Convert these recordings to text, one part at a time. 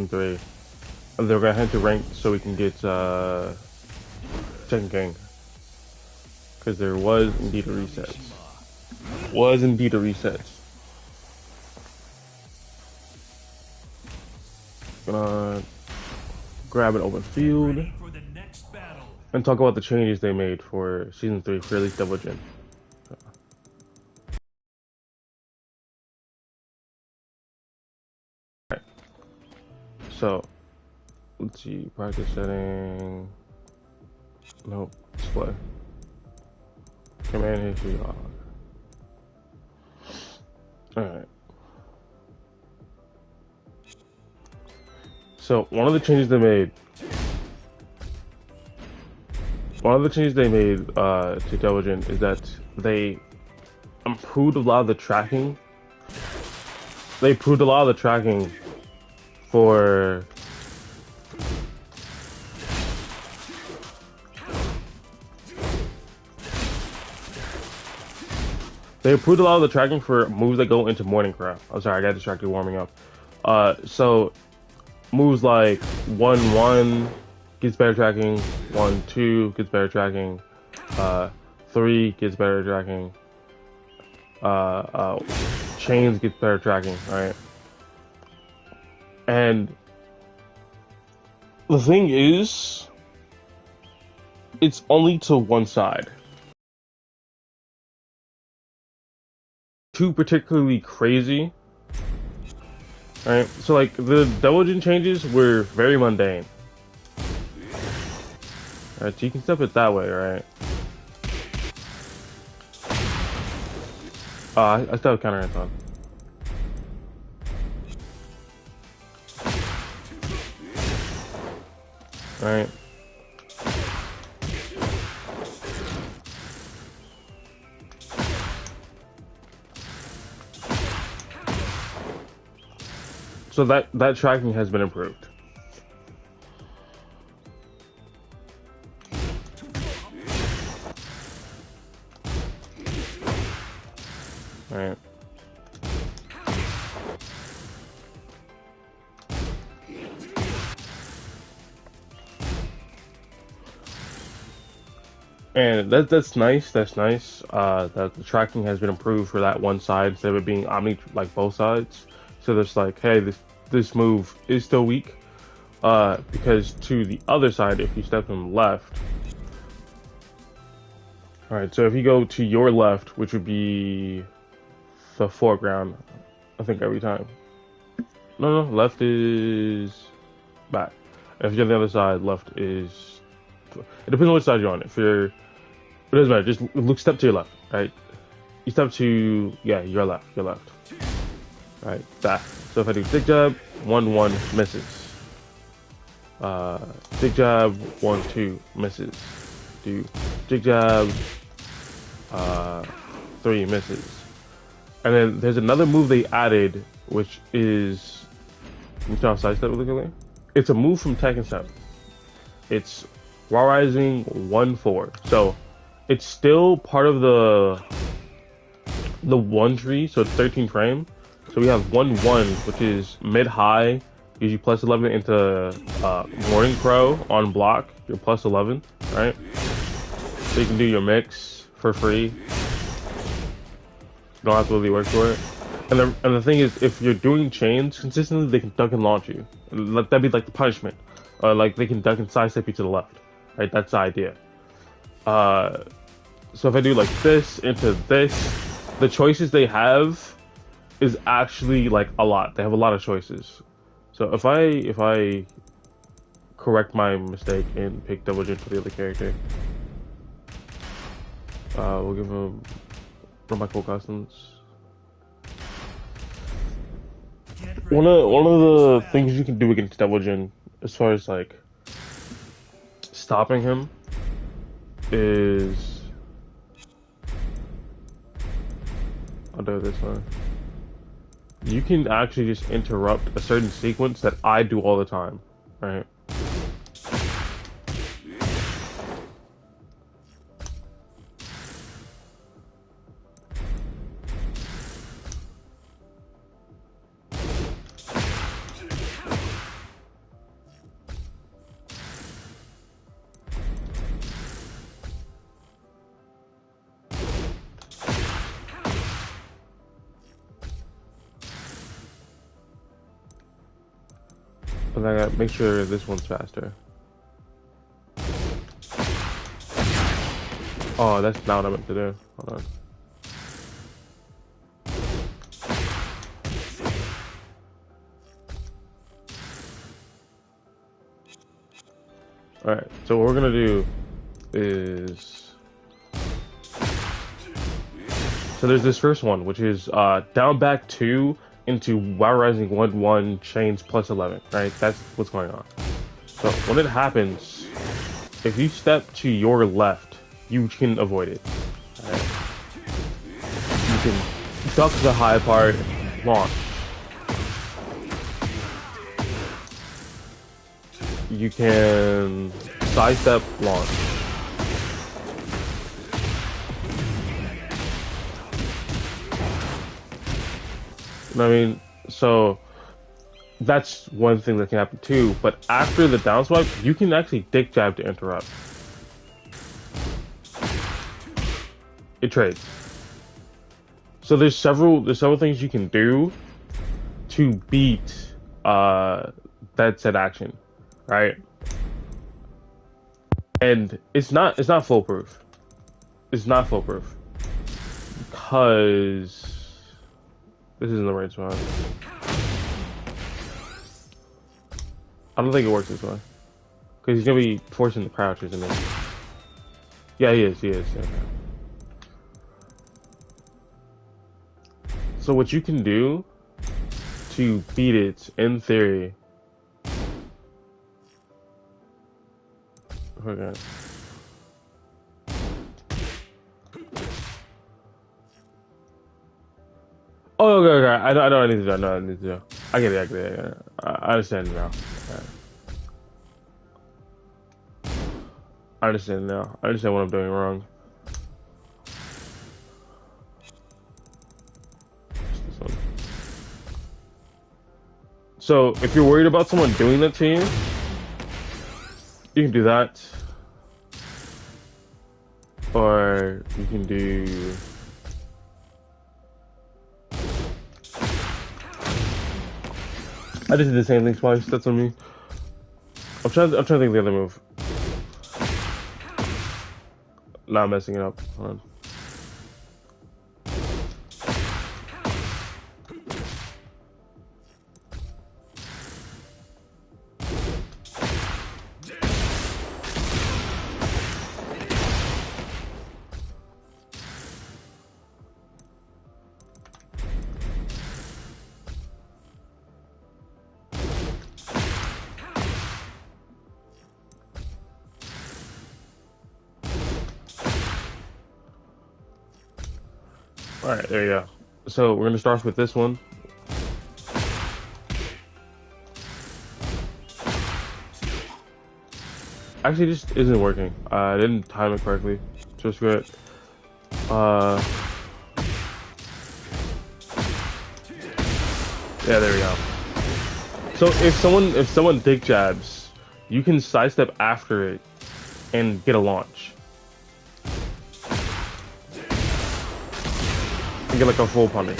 season 3. And they're gonna head to rank so we can get Tekken King. Because there was indeed a reset. Was indeed a reset. Gonna grab an open field and talk about the changes they made for season 3 for at least Double Gen. Alright. So let's see, practice setting. Nope, display. Command history log. Alright. So one of the changes they made to Intelligent is that they improved a lot of the tracking. They improved a lot of the tracking for moves that go into Morning Craft. I'm sorry, I got distracted warming up. So moves like 1-1 gets better tracking, 1-2 gets better tracking, 3 gets better tracking, chains gets better tracking, right? And the thing is, it's only to one side. Too particularly crazy. Right, so like the Double Gen changes were very mundane. Alright, so you can step it that way, right? I still have counter hands on. Alright. So that tracking has been improved. Alright. And that's nice. That's nice. That the tracking has been improved for that one side instead of it being omni like both sides. So there's like, hey, this move is still weak. Because to the other side, if you step them left. Alright, so if you go to your left, which would be the foreground, I think every time. No, left is back. If you're on the other side, left is. It depends on which side you're on. If you're, it doesn't matter. Just look, step to your left, right? You step to, yeah, your left, right? That. So if I do dig jab, 1-1 misses. Dig jab, 1-2 misses. Do dig jab, 3 misses. And then there's another move they added, which is, which I'll sidestep really quickly. It's a move from Tekken 7. It's Raw Rising 1-4. So it's still part of the one tree, so it's 13 frame. So we have 1-1, which is mid-high, gives you plus 11 into Morning Crow on block. You're plus 11, right? So you can do your mix for free. You don't have to really work for it. And the thing is, if you're doing chains consistently, they can duck and launch you. That'd be like the punishment. Like they can duck and sidestep you to the left. Right? That's the idea. So if I do like this into this, the choices they have is actually like a lot. They have a lot of choices. So if I correct my mistake and pick Double Gen for the other character, we'll give him one of my cool customs. One of the things you can do against Double Gen, as far as like stopping him, is I'll do it this way. You can actually just interrupt a certain sequence that I do all the time, right? But I gotta make sure this one's faster. Oh, that's not what I meant to do. Hold on. Alright, so what we're gonna do is... So there's this first one, which is down back 2 into Wow Rising 1-1 chains plus 11, right? That's what's going on. So when it happens, if you step to your left, you can avoid it. Right? You can duck the high part, launch. You can sidestep, launch. I mean, so that's one thing that can happen too. But after the down swipe, you can actually dick jab to interrupt. It trades. So there's several things you can do to beat that set action, right? And it's not foolproof. It's not foolproof because this isn't the right spot. I don't think it works this way because he's gonna be forcing the crouches in there. Yeah, he is. Yeah. So what you can do to beat it, in theory. Okay. Oh, okay. I know what I need to do. I know what I need to do. I get it. I understand now. I understand now. I understand what I'm doing wrong. So, if you're worried about someone doing that to you, you can do that. Or you can do... I just did the same thing twice, that's on me. I'm trying to think of the other move. Not messing it up. Hold on. Alright, there you go. So we're gonna start with this one. Actually, this isn't working. I didn't time it correctly. Just good. Yeah, there we go. So if someone dick jabs, you can sidestep after it and get a launch. You get like a full punish,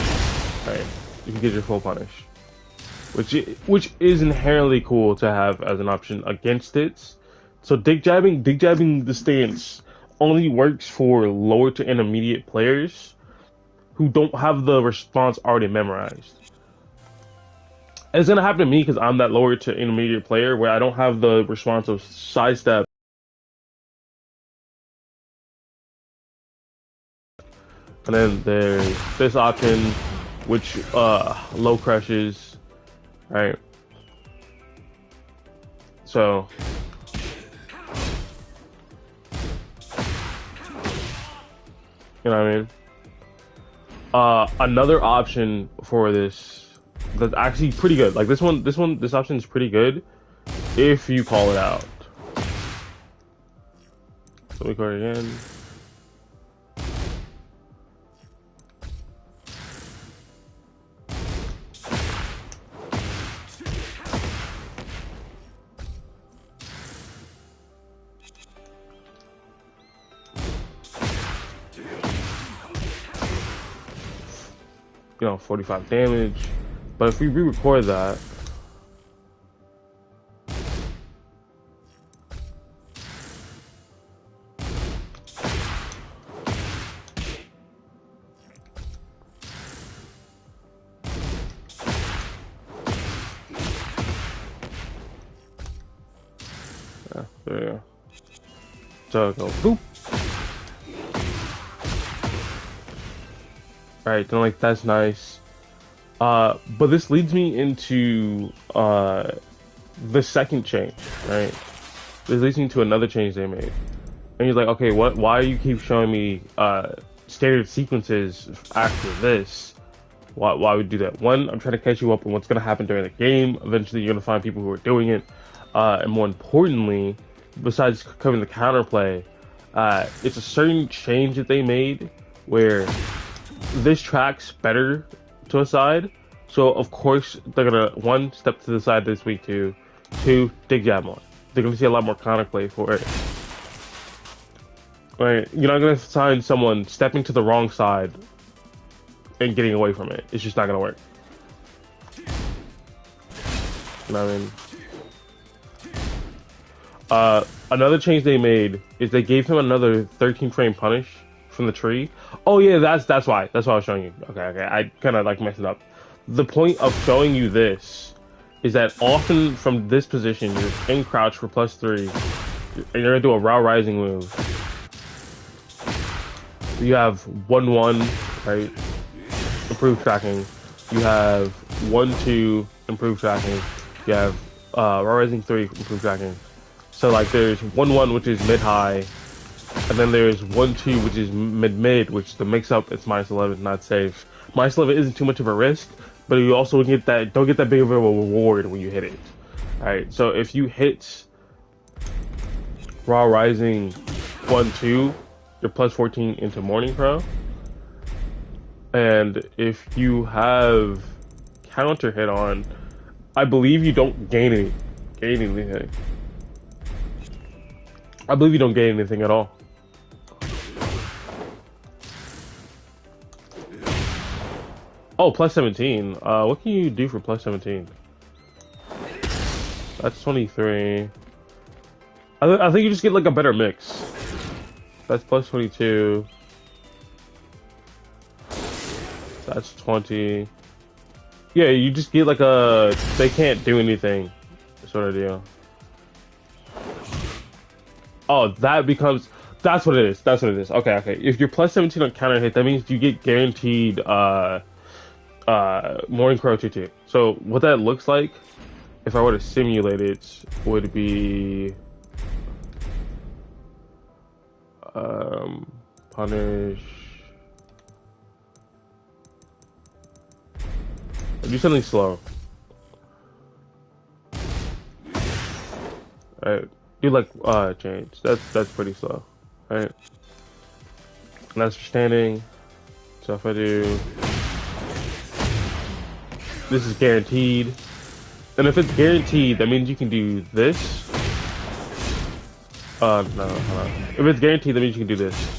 right? You can get your full punish, which is inherently cool to have as an option against it. So dick jabbing the stance only works for lower to intermediate players who don't have the response already memorized. And it's gonna happen to me because I'm that lower to intermediate player where I don't have the response of sidestep. And then there's this option, which low crushes, right? So you know what I mean? Another option for this that's actually pretty good. Like this option is pretty good if you call it out. So we go again. You know, 45 damage. But if we re-record that, There you go. So go boop. Right, then like that's nice. But this leads me into the second change, right? This leads me to another change they made. And he's like, okay, why do you keep showing me standard sequences after this? Why would you do that? One, I'm trying to catch you up on what's gonna happen during the game. Eventually you're gonna find people who are doing it. And more importantly, besides covering the counterplay, it's a certain change that they made where this tracks better to a side. So of course they're gonna one step to the side this week two dig jab more. They're gonna see a lot more counterplay for it. Right, you're not gonna find someone stepping to the wrong side and getting away from it. It's just not gonna work. You know what I mean? Another change they made is they gave him another 13 frame punish from the tree. Oh yeah, that's why. That's why I was showing you. Okay. I kind of like messed it up. The point of showing you this is that often from this position, you're in crouch for +3, and you're gonna do a raw rising move. You have 1-1, right? Improved tracking. You have 1-2, improved tracking. You have raw rising 3, improved tracking. So like there's 1-1, which is mid-high, and then there's 1-2, which is mid-mid, which the mix-up it's -11, not safe. -11 isn't too much of a risk, but you also don't get that big of a reward when you hit it. Alright, so if you hit raw rising 1-2, you're +14 into morning pro. And if you have counter hit on, I believe you don't gain anything. I believe you don't gain anything at all. Oh, +17. What can you do for +17? That's 23. I think you just get like a better mix. That's +22. That's 20. Yeah, you just get like a they can't do anything sort of deal. Oh, that's what it is. That's what it is. Okay. If you're +17 on counter hit, that means you get guaranteed morning crow 2-2. So what that looks like, if I were to simulate it, would be punish. Do something slow. Alright. Do like change. That's pretty slow. Alright. And that's for standing. So if I do this is guaranteed. And if it's guaranteed, that means you can do this. No, hold on. If it's guaranteed, that means you can do this.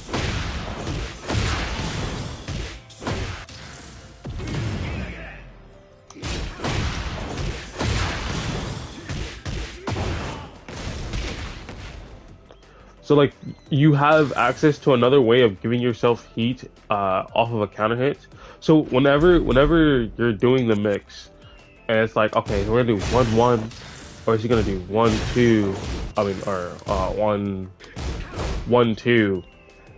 So like you have access to another way of giving yourself heat off of a counter hit. So whenever you're doing the mix, and it's like, okay, we're gonna do 1-1, or is he gonna do 1-2? I mean, or 1-2.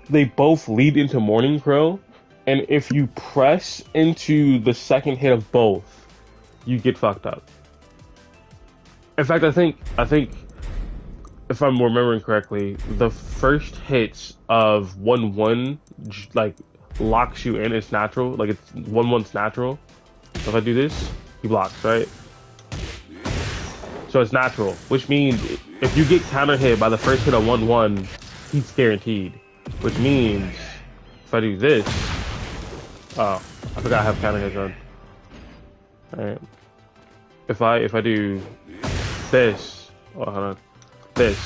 They both lead into morning crow, and if you press into the second hit of both, you get fucked up. In fact, I think if I'm remembering correctly, the first hits of 1-1 like locks you in. It's natural, like it's 1-1's natural. So if I do this, he blocks, right? So it's natural, which means if you get counter hit by the first hit of 1-1, he's guaranteed. Which means if I do this, oh, I forgot I have counter hits on. Alright. If I do this, oh, hold on. This.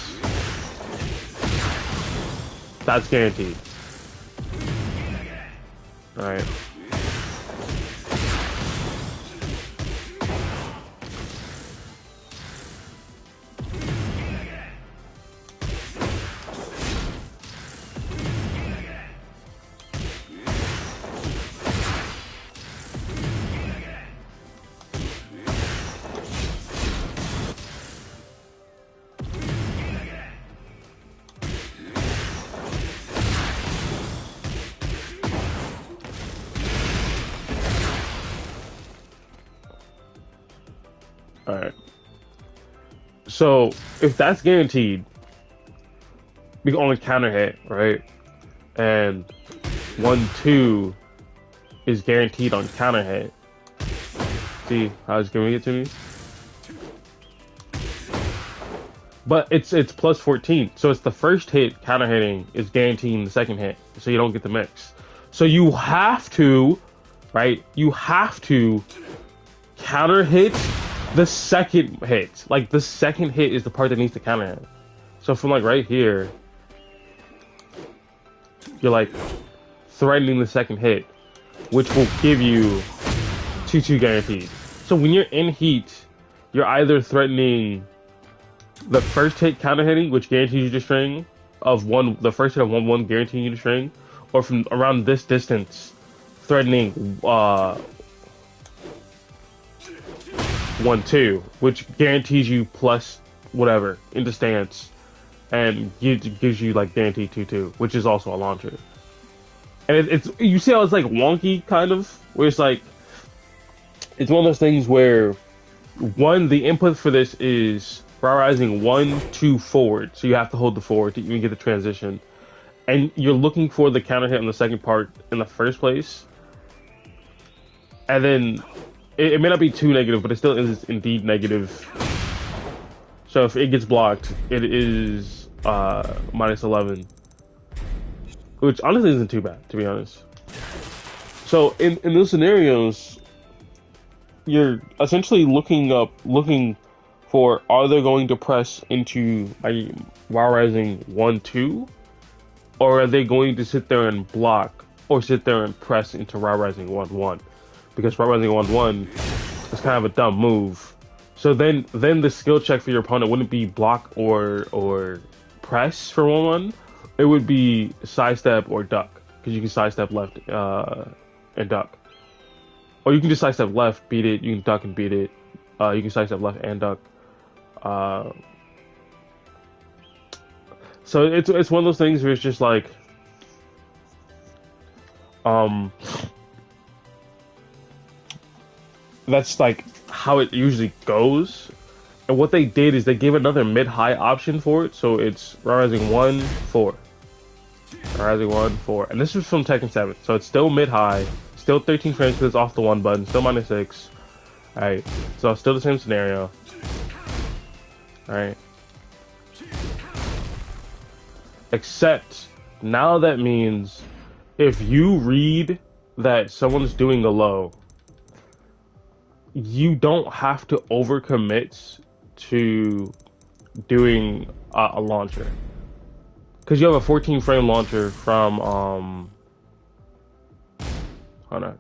That's guaranteed. Alright. All right. So if that's guaranteed, we can only counter hit, right? And 1-2 is guaranteed on counter hit. See how it's giving it to me? But it's plus 14, so it's the first hit counter hitting is guaranteeing the second hit, so you don't get the mix. So you have to, right? You have to counter hit the second hit. Like the second hit is the part that needs to counter hit. So from like right here, you're like threatening the second hit, which will give you 2-2 guaranteed. So when you're in heat, you're either threatening the first hit counter hitting, which guarantees you the string of one, the first hit of 1-1 guaranteeing you the string, or from around this distance, threatening 1-2, which guarantees you plus whatever into stance, and gives you like guaranteed 2-2, which is also a launcher. And it's you see how it's like wonky kind of, where it's like it's one of those things where one, the input for this is prioritizing 1-2 forward, so you have to hold the forward to even get the transition, and you're looking for the counter hit on the second part in the first place, and then it may not be too negative, but it still is indeed negative. So if it gets blocked, it is minus 11, which honestly isn't too bad, to be honest. So in those scenarios, you're essentially looking for, are they going to press into Wow Rising 1-2, or are they going to sit there and block, or sit there and press into Wow Rising 1-1? Because Wow Rising 1-1 is kind of a dumb move. So then the skill check for your opponent wouldn't be block or press for 1-1. It would be sidestep or duck, because you can sidestep left and duck. Or you can just sidestep left, beat it. You can duck and beat it. You can sidestep left and duck. So it's one of those things where it's just like, that's like how it usually goes. And what they did is they gave another mid-high option for it, so it's Rising 1-4, Rising 1-4, and this is from Tekken 7, so it's still mid-high, still 13 frames because it's off the 1 button, still minus 6. Alright, so still the same scenario. Alright. Except, now that means, if you read that someone's doing a low, you don't have to overcommit to doing a launcher. Because you have a 14 frame launcher from, hold on.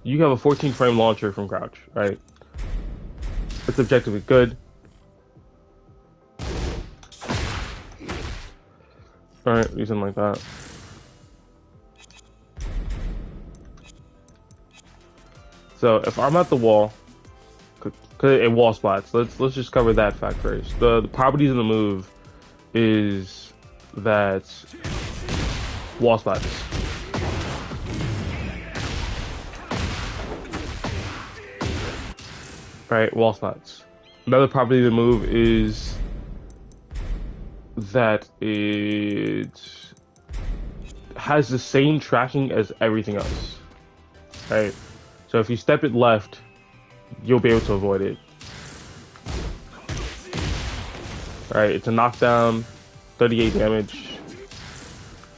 You have a 14 frame launcher from Crouch, right? It's objectively good. Alright, something like that. So if I'm at the wall, cause it wall splats. Let's just cover that fact first. The properties of the move is that wall splats. Right, wall splats. Another property of the move is that it has the same tracking as everything else. Right? So if you step it left, you'll be able to avoid it. Alright, it's a knockdown, 38 damage.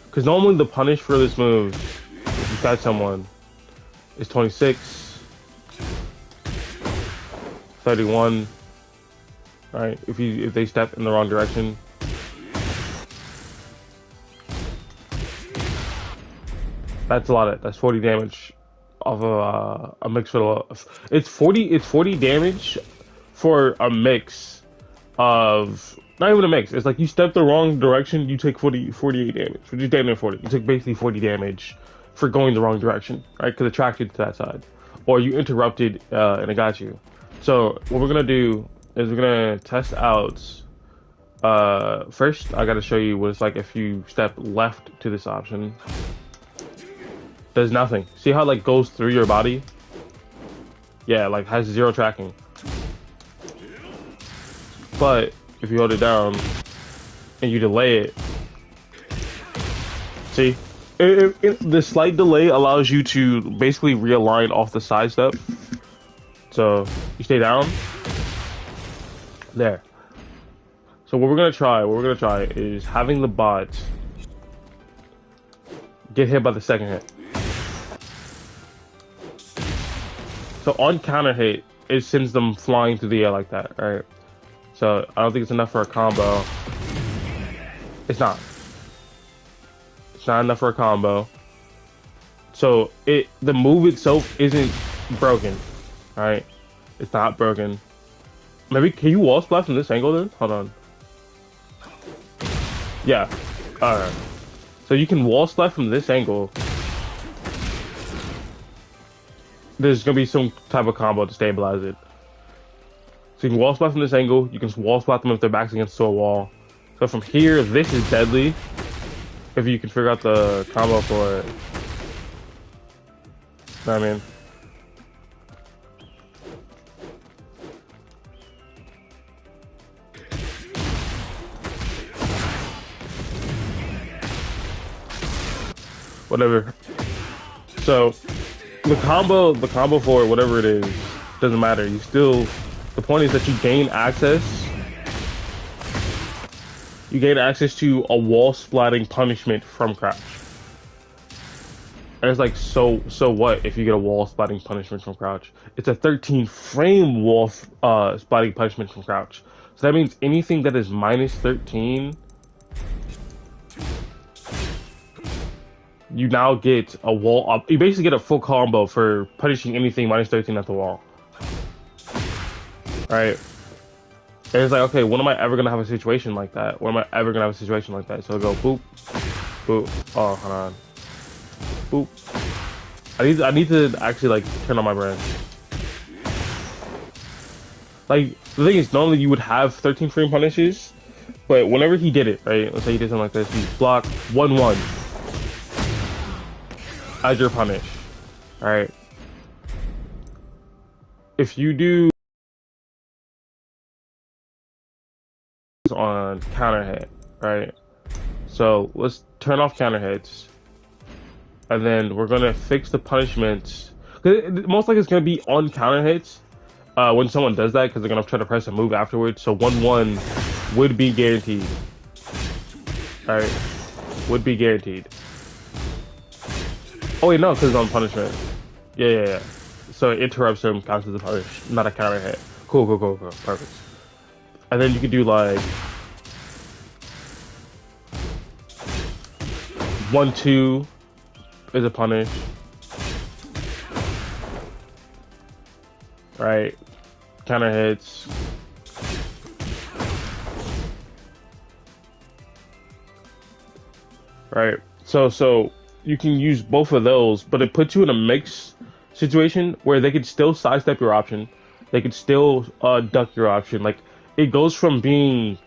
Because normally the punish for this move, if you catch someone, is 26, 31. Alright, if they step in the wrong direction. That's a lot. That's 40 damage off of a mix for it's 40 damage for a mix of, not even a mix, it's like you step the wrong direction, you take 48 damage, which is damn near 40. You took basically 40 damage for going the wrong direction, right? Because it tracked you to that side, or you interrupted and it got you. So what we're gonna do is we're gonna test out, first I gotta show you what it's like if you step left to this option. Does nothing. See how it like goes through your body? Yeah, like has zero tracking. But if you hold it down and you delay it, see, the slight delay allows you to basically realign off the side step. So you stay down there. So what we're gonna try is having the bot get hit by the second hit. So on counter hit, it sends them flying through the air like that, right? So I don't think it's enough for a combo. It's not. It's not enough for a combo. So the move itself isn't broken, right? It's not broken. Maybe can you wall splash from this angle then? Hold on. Yeah. Alright. So you can wall splash from this angle. There's gonna be some type of combo to stabilize it. So you can wall splash from this angle. You can wall splash them if their back's against a wall. So from here, this is deadly. If you can figure out the combo for it. Know what I mean? Whatever. So the combo for it, whatever it is, doesn't matter. You still, the point is that you gain access. You gain access to a wall splatting punishment from crouch. And it's like, so what if you get a wall splatting punishment from crouch? It's a 13 frame wall splatting punishment from crouch. So that means anything that is minus 13, you now get a wall up. You basically get a full combo for punishing anything minus 13 at the wall. Right? And it's like, okay, when am I ever gonna have a situation like that? When am I ever gonna have a situation like that? So I go boop, boop. Oh, hold on. Boop. I need to actually like turn on my brain. Like the thing is, normally you would have 13 frame punishes, but whenever he did it, right? Let's say he did something like this, he blocked 1-1 as your punish. All right. If you do on counter hit, right? So let's turn off counter hits, and then we're gonna fix the punishments. Most likely it's gonna be on counter hits when someone does that, because they're gonna try to press a move afterwards. So 1-1 would be guaranteed. All right, would be guaranteed. Oh wait, no, because it's on punishment. Yeah. So it interrupts him, counts as a punish, not a counter hit. Cool. Perfect. And then you can do like 1-2 is a punish. Right? Counter hits. Right? So you can use both of those, but it puts you in a mixed situation where they could still sidestep your option. They could still duck your option. Like, it goes from being,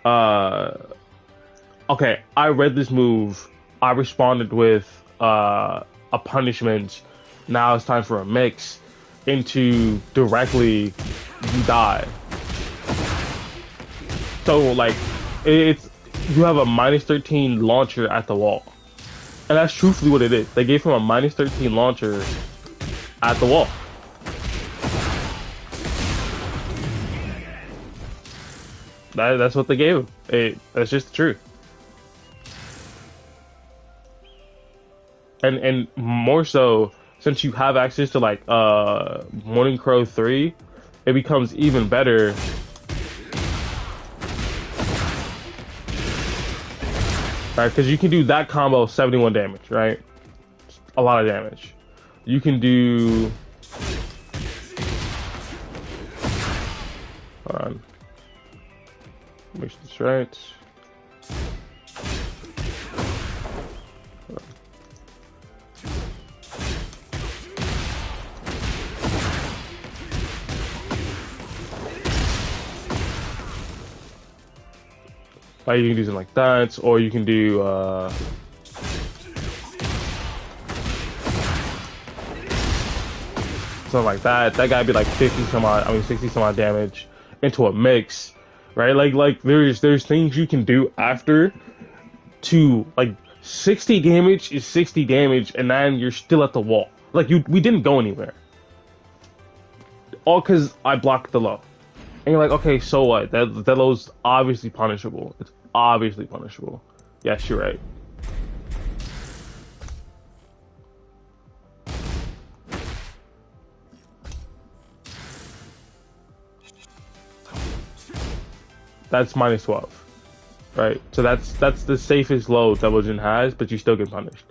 okay, I read this move, I responded with a punishment, now it's time for a mix, into directly, you die. So, like, it's, you have a minus 13 launcher at the wall. And that's truthfully what it is. They gave him a minus 13 launcher at the wall. That's what they gave him. That's just the truth. And more so, since you have access to like Morning Crow 3, it becomes even better. Right, because you can do that combo 71 damage, right? A lot of damage. You can do, hold on. Make sure this right. Like, you can do something like that, or you can do something like that. That guy'd be like 50 some odd, I mean 60 some odd damage into a mix, right? Like there's things you can do after to like 60 damage is 60 damage, and then you're still at the wall. Like we didn't go anywhere, all because I blocked the low. And you're like, okay, so what? That low's obviously punishable. It's obviously punishable. Yes, you're right. That's minus 12, right? So that's the safest low Double Jin has, but you still get punished.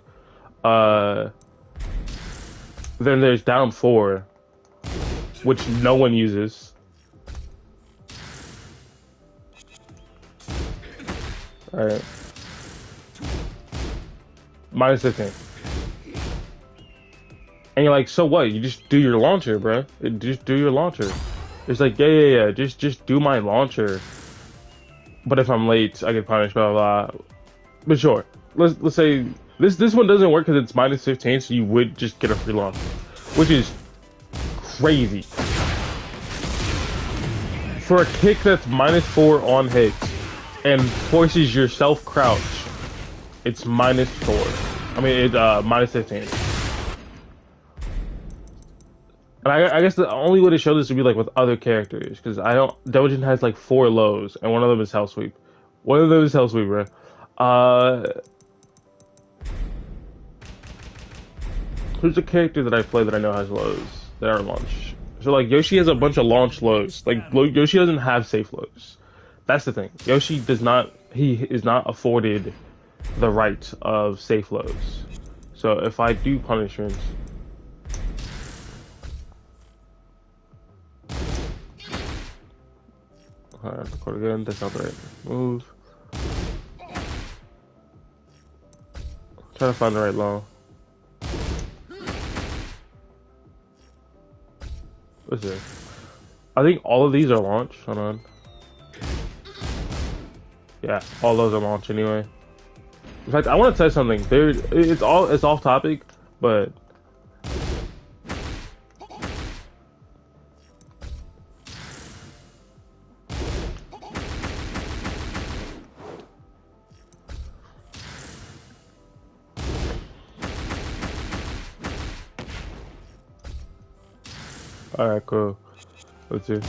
Uh, then there's down 4, which no one uses. All right. Minus 15. And you're like, so what? You just do your launcher, bro. Just do your launcher. It's like, yeah. Just do my launcher. But if I'm late, I get punished, blah, blah, blah. But sure. Let's say this one doesn't work because it's minus 15, so you would just get a free launcher. Which is crazy. For a kick that's minus 4 on hits and forces your self crouch, it's minus 4. I mean, it's minus 15. And I guess the only way to show this would be like with other characters, because I don't. Dojin has like 4 lows, and one of them is Hell Sweep. One of them is Hell Sweep, bro. Who's a character that I play that I know has lows that are launch? So like Yoshi has a bunch of launch lows. Like Yoshi doesn't have safe lows. That's the thing. Yoshi does not. He is not afforded the right of safe lows. So if I do punishments. Alright, record again. That's not the right move. Trying to find the right low. What's this? I think all of these are launch. Hold on. Yeah, all those are launch anyway. In fact, I want to test something. It's off topic, but all right, cool. Let's see.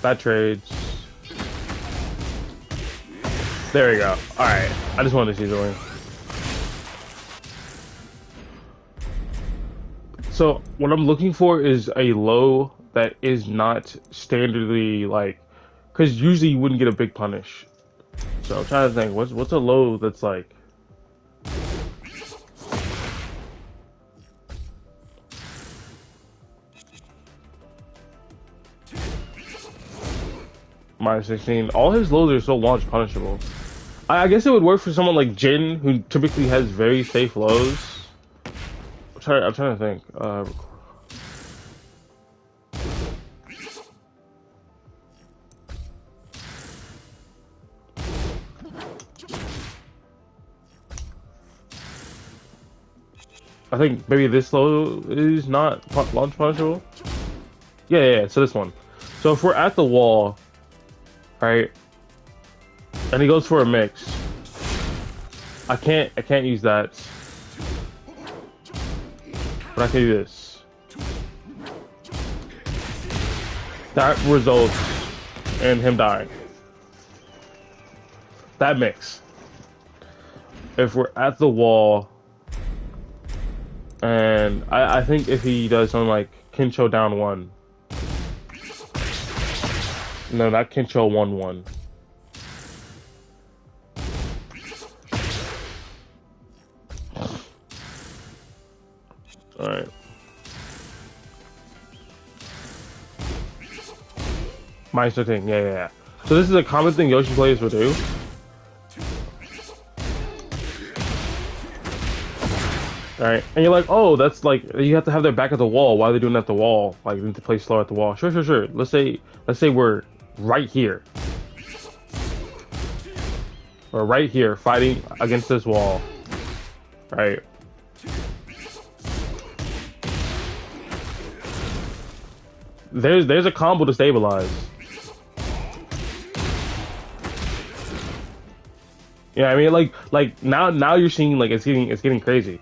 That trades. There we go. Alright. I just wanted to see the win. So, what I'm looking for is a low that is not standardly like... Because usually you wouldn't get a big punish. So I'm trying to think, what's a low that's like... Minus 16. All his lows are so launch punishable. I guess it would work for someone like Jin, who typically has very safe lows. I'm trying to think. I think maybe this low is not launch punishable. Yeah. So this one. So if we're at the wall, right, and he goes for a mix, I can't use that, but I can do this. That results in him dying. That mix. If we're at the wall, and I think if he does something like Kincho down 1. No, not Kincho 1-1. Alright. Minus 13. Yeah, yeah, yeah. So this is a common thing Yoshi players will do. Right, and you're like, oh, that's like you have to have their back at the wall. Why are they doing that at the wall? Like, they need to play slow at the wall. Sure, sure, sure. Let's say we're right here, or right here, fighting against this wall, right? There's a combo to stabilize. Yeah, I mean, like now you're seeing like it's getting crazy.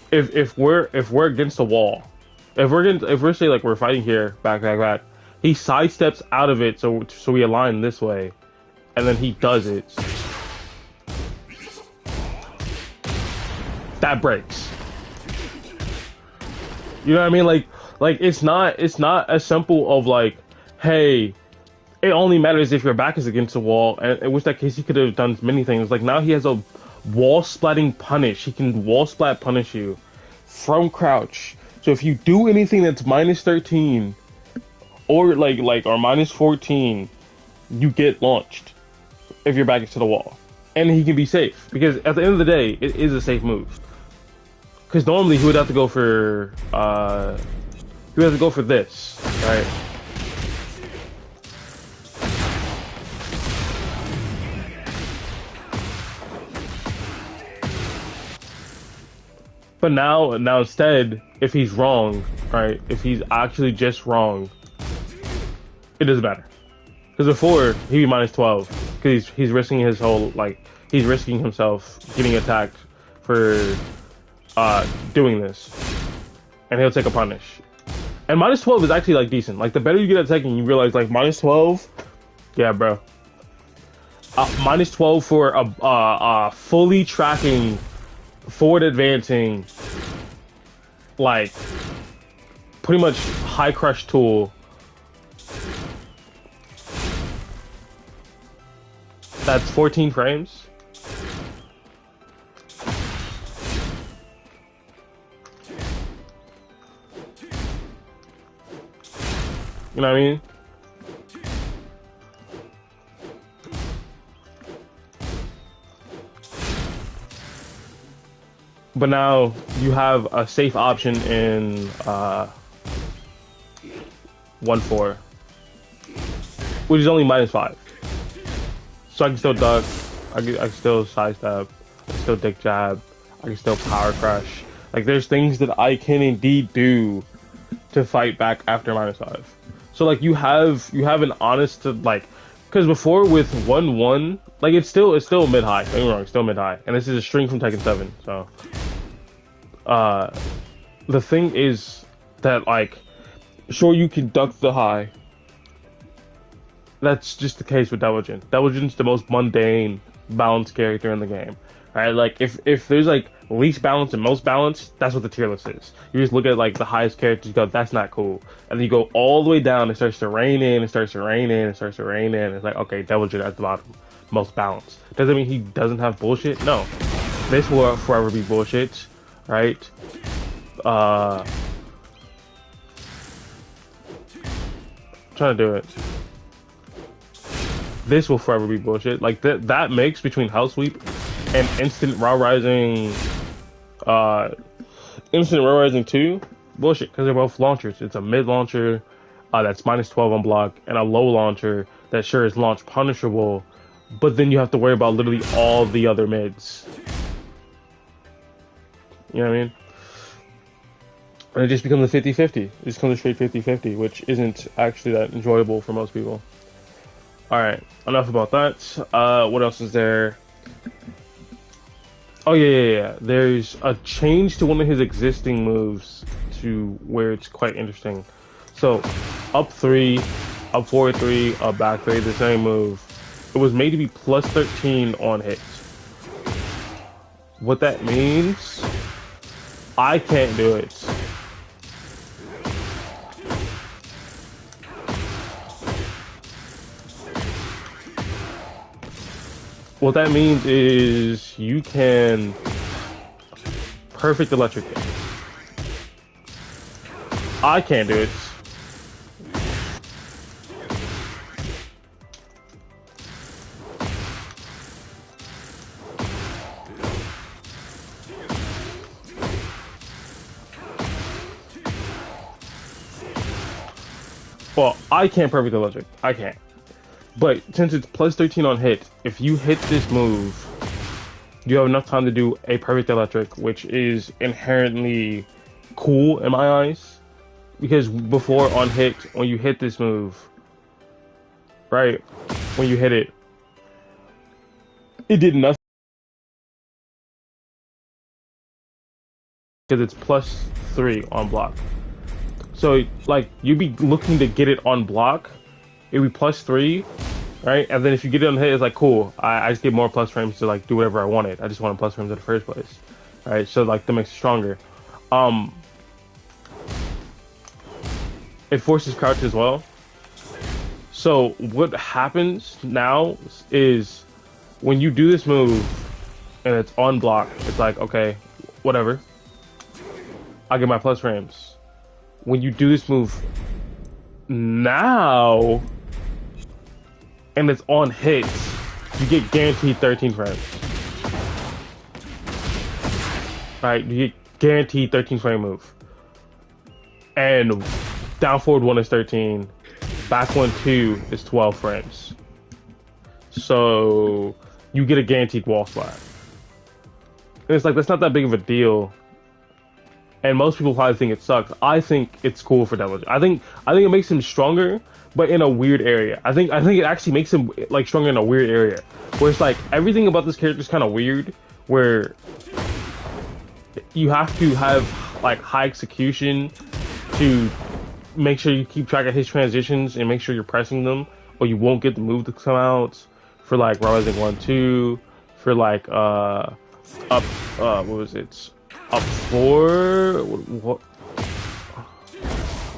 If we're against the wall, if we're say like we're fighting here, back, he sidesteps out of it, so we align this way, and then he does it. That breaks. You know what I mean? Like it's not as simple of like, hey, it only matters if your back is against the wall, and in which that case he could have done many things. Like now he has a wall splatting punish. He can wall splat punish you from crouch. So if you do anything that's minus 13 or or minus 14, you get launched if your back is to the wall. And he can be safe because at the end of the day, it is a safe move. Because normally he would have to go for this, right? But now instead, if he's wrong, right? If he's actually just wrong, it doesn't matter. Because before he'd be minus 12, because he's risking his whole he's risking himself getting attacked for doing this, and he'll take a punish. And minus 12 is actually like decent. Like the better you get at Tekken, you realize like minus 12, yeah, bro. Minus 12 for a fully tracking, forward advancing, like pretty much high crush tool. That's 14 frames. You know what I mean? But now you have a safe option in 1-4, which is only minus 5. So I can still duck, I can still sidestep, I can still dick jab, I can still power crush. Like there's things that I can indeed do to fight back after minus 5. So like you have an honest because before with 1-1, like it's still mid high. Don't get me wrong, it's still mid high, and this is a string from Tekken 7. So the thing is that like, sure you can duck the high. That's just the case with Devil-Jin. Devil-Jin's the most mundane, balanced character in the game. Right? Like if there's like least balance and most balance, that's what the tier list is. You just look at like the highest characters, you go, that's not cool. And then you go all the way down, it starts to rain in, it starts to rain in, it starts to rain in. It's like, okay, Devil-Jin at the bottom, most balanced. Doesn't mean he doesn't have bullshit. No. This will forever be bullshit, right? Trying to do it. This will forever be bullshit. Like that mix between Hell Sweep and Instant Raw Rising 2, bullshit, because they're both launchers. It's a mid launcher that's minus 12 on block, and a low launcher that sure is launch punishable, but then you have to worry about literally all the other mids. You know what I mean? And it just becomes a 50-50. It just becomes a straight 50-50, which isn't actually that enjoyable for most people. Alright, enough about that. What else is there? Oh yeah. There's a change to one of his existing moves to where it's quite interesting. So, up 3, up forward 3, up back 3, the same move. It was made to be plus 13 on hits. What that means, I can't do it. What that means is you can perfect electric it. I can't do it. Well, I can't perfect electric. I can't. But since it's plus 13 on hit, if you hit this move, you have enough time to do a perfect electric, which is inherently cool in my eyes. Because before on hit, when you hit this move, right? When you hit it, it did nothing because it's plus 3 on block. So, like, you'd be looking to get it on block, it'd be plus 3, right? And then if you get it on hit, it's like, cool, I just get more plus frames to, like, do whatever I wanted. I just wanted plus frames in the first place, right? So, like, that makes it stronger. It forces crouch as well. So, what happens now is when you do this move and it's on block, it's like, okay, whatever. I get my plus frames. When you do this move now and it's on hits, you get guaranteed 13 frames. Right? You get guaranteed 13 frame move. And down forward 1 is 13, back 1 2 is 12 frames. So you get a guaranteed wall splat. And it's like, that's not that big of a deal. And most people probably think it sucks. I think it's cool for Devil. I think it makes him stronger, but in a weird area. I think it actually makes him like stronger in a weird area, where it's like everything about this character is kind of weird. Where you have to have like high execution to make sure you keep track of his transitions and make sure you're pressing them, or you won't get the move to come out. For like Rising 1-2, for like what was it? Up 4? What?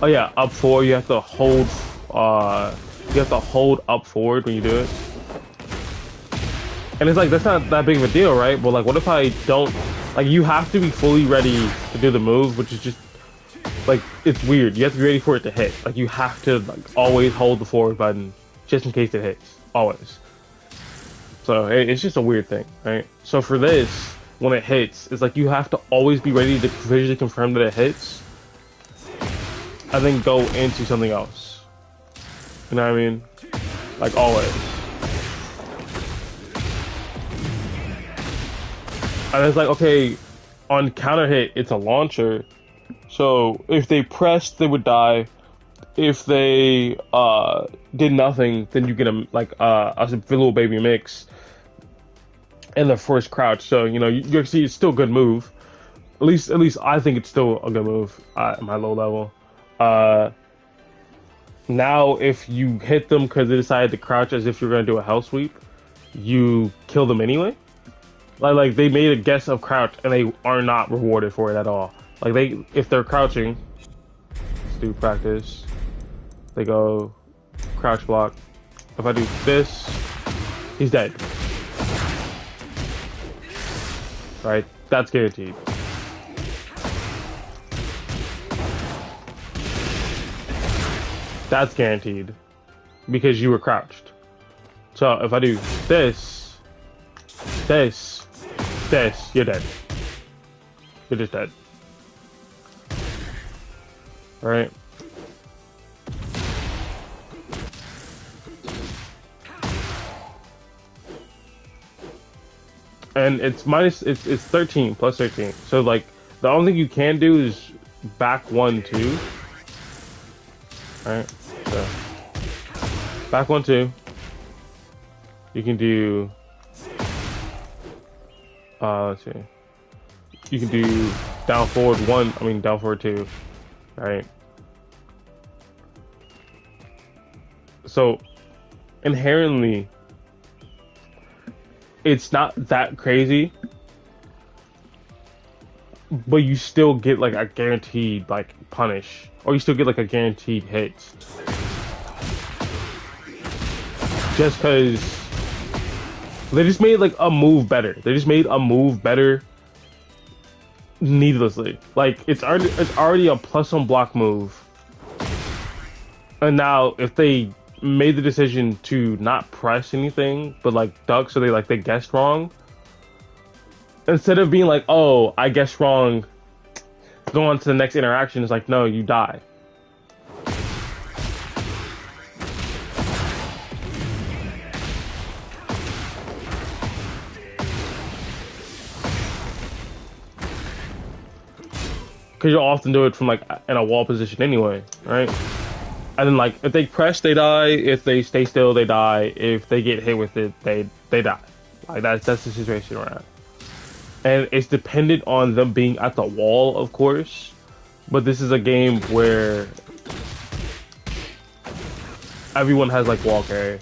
Oh yeah, up 4. You have to hold. You have to hold up forward when you do it. And it's like, that's not that big of a deal, right? But like, what if I don't? Like, you have to be fully ready to do the move, which is just like, it's weird. You have to be ready for it to hit. Like, you have to like always hold the forward button just in case it hits. Always. So it's just a weird thing, right? So for this, when it hits, it's like you have to always be ready to visually confirm that it hits, and then go into something else. You know what I mean? Like, always. And it's like, okay, on counter hit, it's a launcher. So if they pressed, they would die. If they did nothing, then you get a little baby mix and the first crouch. So you know you see it's still a good move. At least I think it's still a good move at my low level. Now if you hit them because they decided to crouch as if you're gonna do a hell sweep, you kill them anyway. Like they made a guess of crouch and they are not rewarded for it at all. Like if they're crouching, let's do practice. They go crouch block. If I do this, he's dead. Right? That's guaranteed. That's guaranteed. Because you were crouched. So if I do this, you're dead. You're just dead. Right? And it's 13 plus 13. So like the only thing you can do is back 1-2. Alright, so back 1-2. You can do let's see. You can do down forward 1, down forward 2. Right? So inherently it's not that crazy, but you still get like a guaranteed like punish, or you still get like a guaranteed hit, just because They just made like a move better. They just made a move better needlessly. Like it's already a plus on block move. And now if they made the decision to not press anything but like duck, so they guessed wrong, instead of being like, oh, I guessed wrong, go on to the next interaction, it's like, no, you die. Because you'll often do it from like in a wall position anyway, right? And then like if they press, they die. If they stay still, they die. If they get hit with it, they die. Like that's the situation we're at. And it's dependent on them being at the wall, of course. But this is a game where everyone has like wall carry.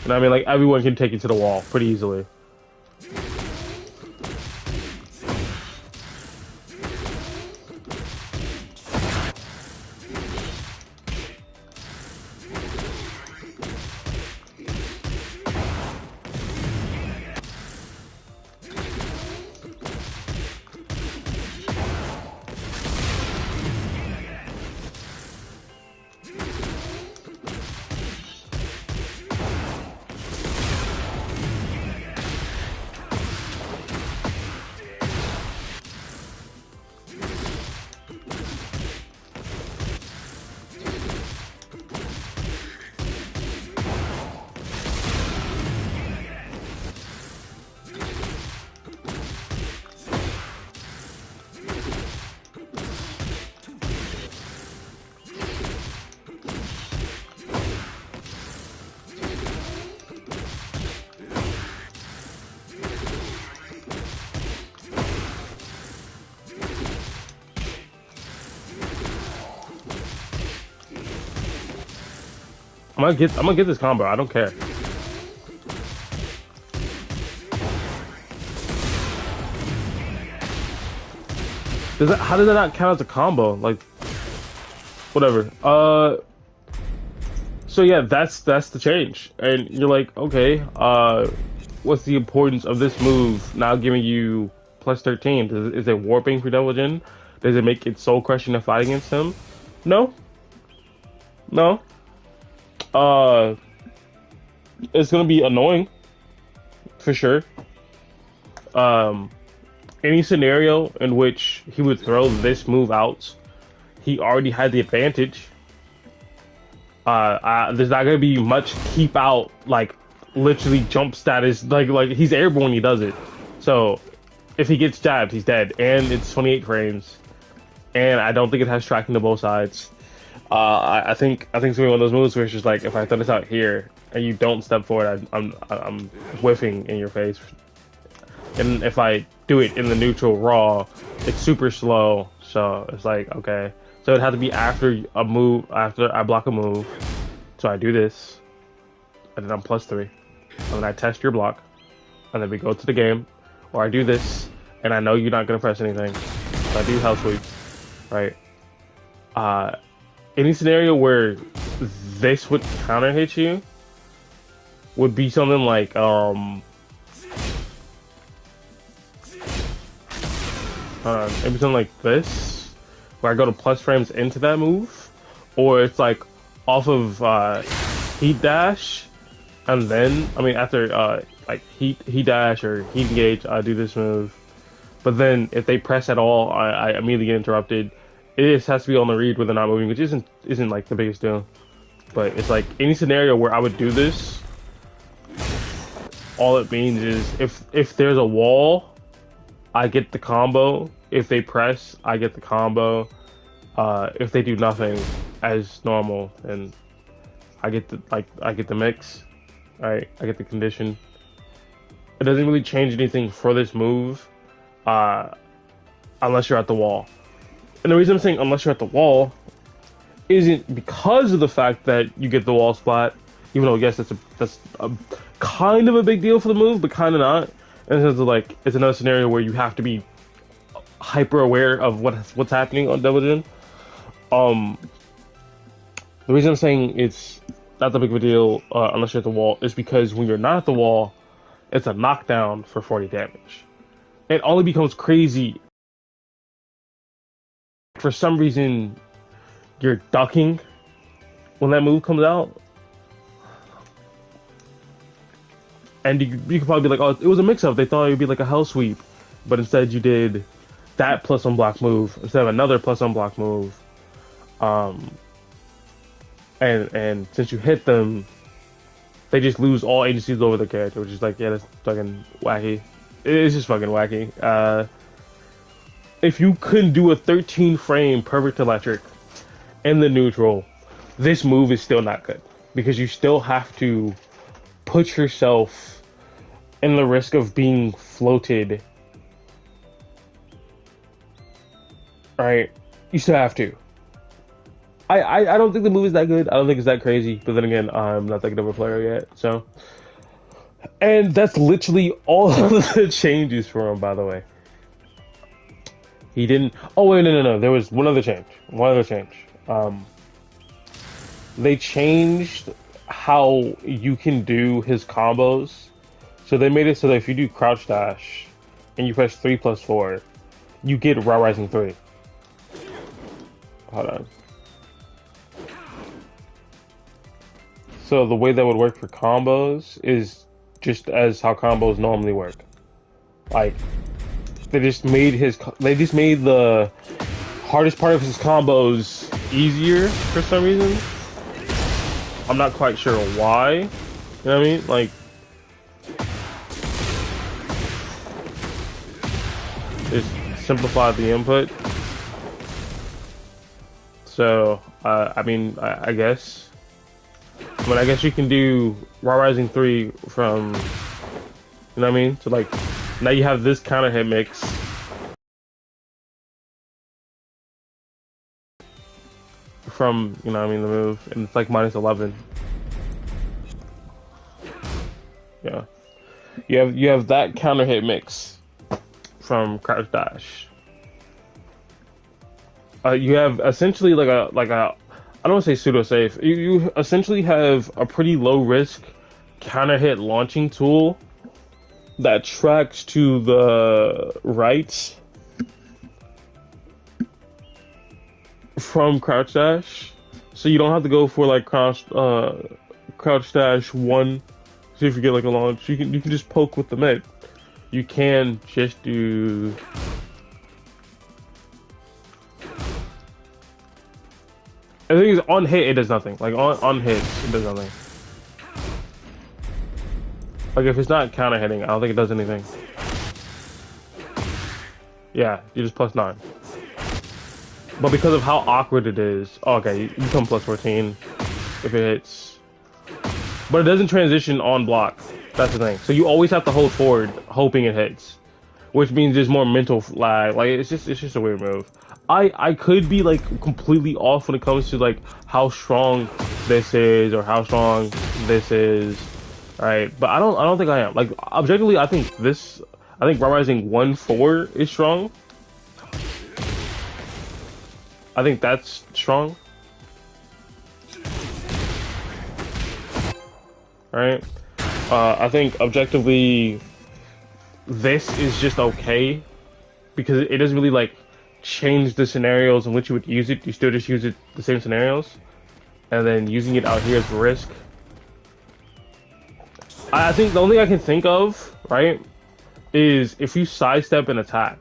And I mean, like everyone can take it to the wall pretty easily. I'm gonna get this combo. I don't care. How does that not count as a combo? Like, whatever. So yeah, that's the change. And you're like, okay, what's the importance of this move now giving you plus 13? Is it warping for Devil Jin? Does it make it soul crushing to fight against him? No. No. Uh, it's gonna be annoying for sure. Um, any scenario in which he would throw this move out, he already had the advantage. There's not gonna be much keep out, like literally jump status, like he's airborne when he does it. So if he gets jabbed, he's dead, and it's 28 frames, and I don't think it has tracking to both sides. I think it's gonna be one of those moves where it's just like, if I throw this out here and you don't step forward, I'm whiffing in your face. And if I do it in the neutral raw, it's super slow. So it's like, okay. So it had to be after a move, after I block a move. So I do this, and then I'm +3. And then I test your block, and then we go to the game. Or I do this, and I know you're not gonna press anything. So I do health sweep, right? Any scenario where this would counter hit you would be something like maybe something like this, where I go to plus frames into that move, or it's like off of heat dash, and then after like heat dash or heat engage, I do this move. But then if they press at all, I immediately get interrupted. It just has to be on the read when they're not moving, which isn't like the biggest deal. But it's like any scenario where I would do this, all it means is if there's a wall, I get the combo. If they press, I get the combo. If they do nothing as normal, then I get the mix. Right? I get the condition. It doesn't really change anything for this move, unless you're at the wall. And the reason I'm saying unless you're at the wall isn't because of the fact that you get the wall splat, even though I guess that's a kind of a big deal for the move, but kind of not. In the sense of like, it's another scenario where you have to be hyper aware of what's happening on Devil Jin. The reason I'm saying it's not that big of a deal unless you're at the wall is because when you're not at the wall, it's a knockdown for 40 damage. It only becomes crazy for some reason you're ducking when that move comes out. And you could probably be like, oh, it was a mix-up. They thought it would be like a hell sweep. But instead you did that plus unblock move instead of another plus unblock move. And since you hit them, they just lose all agencies over the character, which is like, yeah, that's fucking wacky. It's just fucking wacky. If you couldn't do a 13 frame perfect electric in the neutral, this move is still not good. Because you still have to put yourself in the risk of being floated. Right? You still have to. I don't think the move is that good. I don't think it's that crazy. But then again, I'm not that good of a player yet. So, and that's literally all of the changes for him, by the way. He didn't... Oh, wait, no. There was one other change. They changed how you can do his combos. So they made it so that if you do crouch dash and you press 3+4, you get Raw Rising 3. Hold on. So the way that would work for combos is just as how combos normally work. Like, they just made the hardest part of his combos easier for some reason. I'm not quite sure why. You know what I mean? Like, just simplify the input. So, I mean, I guess. I mean, I guess you can do Raw Rising 3 from, you know what I mean? So, like, now you have this counter hit mix. From, you know what I mean, the move. And it's like -11. Yeah. You have that counter hit mix from crouch dash. You have essentially like a I don't want to say pseudo safe. You essentially have a pretty low risk counter hit launching tool that tracks to the right from crouch dash, so you don't have to go for like crouch dash 1. See if you get like a launch. You can just poke with the mid. You can just do. The thing is, on hit, it does nothing. Like, on hit, it does nothing. Like, if it's not counter hitting, I don't think it does anything. Yeah, you just +9. But because of how awkward it is, okay, you become +14 if it hits. But it doesn't transition on block. That's the thing. So you always have to hold forward, hoping it hits. Which means there's more mental lag. Like, it's just a weird move. I could be like completely off when it comes to like how strong this is or how strong this is, right? But I don't think I am. Like, objectively, I think Raw Rising 1-4 is strong. I think that's strong. Right? I think objectively this is just okay because it doesn't really like change the scenarios in which you would use it. You still just use it the same scenarios, and then using it out here is risk. I think the only thing I can think of, right, is if you sidestep an attack,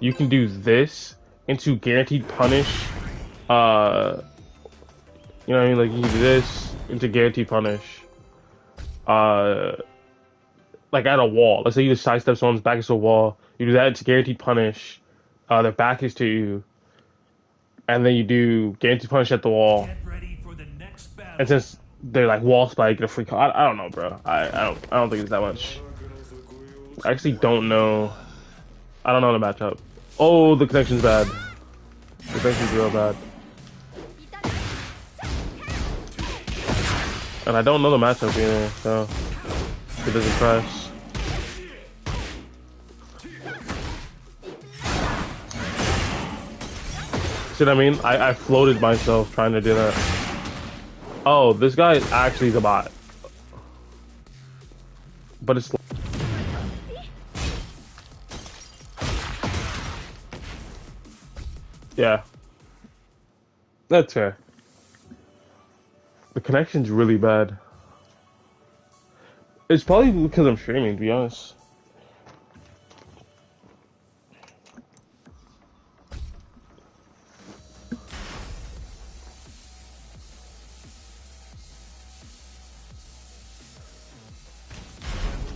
you can do this into guaranteed punish. You know what I mean? Like, you can do this into guaranteed punish. Like at a wall. Let's say you just sidestep someone's back into a wall. You do that into guaranteed punish. Their back is to you, and then you do guaranteed punish at the wall. And since they're like wall spike, get a free call. I don't know, bro. I don't think it's that much. I actually don't know. I don't know the matchup. Oh, the connection's bad. The connection's real bad. And I don't know the matchup either, so it doesn't crash. See what I mean? I floated myself trying to do that. Oh, this guy is actually the bot. But it's... Yeah. That's fair. The connection's really bad. It's probably because I'm streaming, to be honest.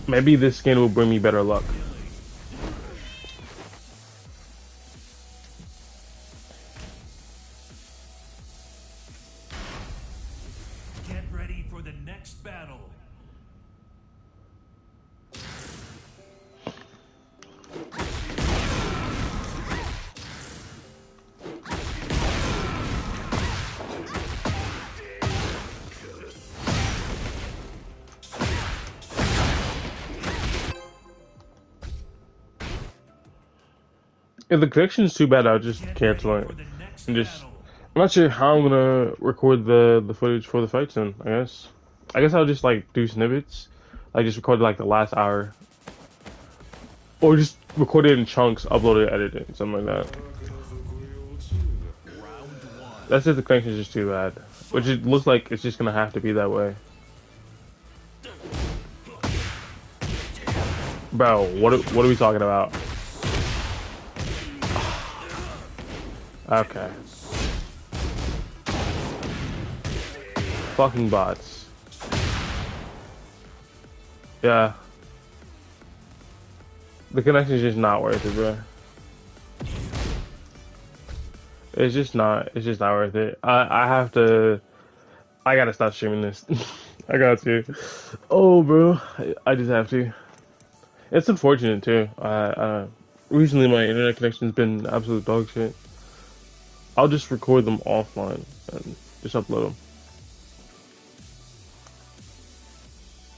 Maybe this skin will bring me better luck. Get ready for the next battle. If the connection's too bad, I'll just cancel it. And just... I'm not sure how I'm gonna record the footage for the fights then, I guess. I guess I'll just like do snippets. I just record like the last hour. Or just record it in chunks, upload it, edit it, something like that. That's if the connection's just too bad. Which it looks like it's just gonna have to be that way. Bro, what are we talking about? Okay. Fucking bots. Yeah. The connection's just not worth it, bro. It's just not worth it. I gotta stop streaming this. I got to. Oh, bro. I just have to. It's unfortunate, too. Recently my internet connection's been absolute dog shit. I'll just record them offline and just upload them.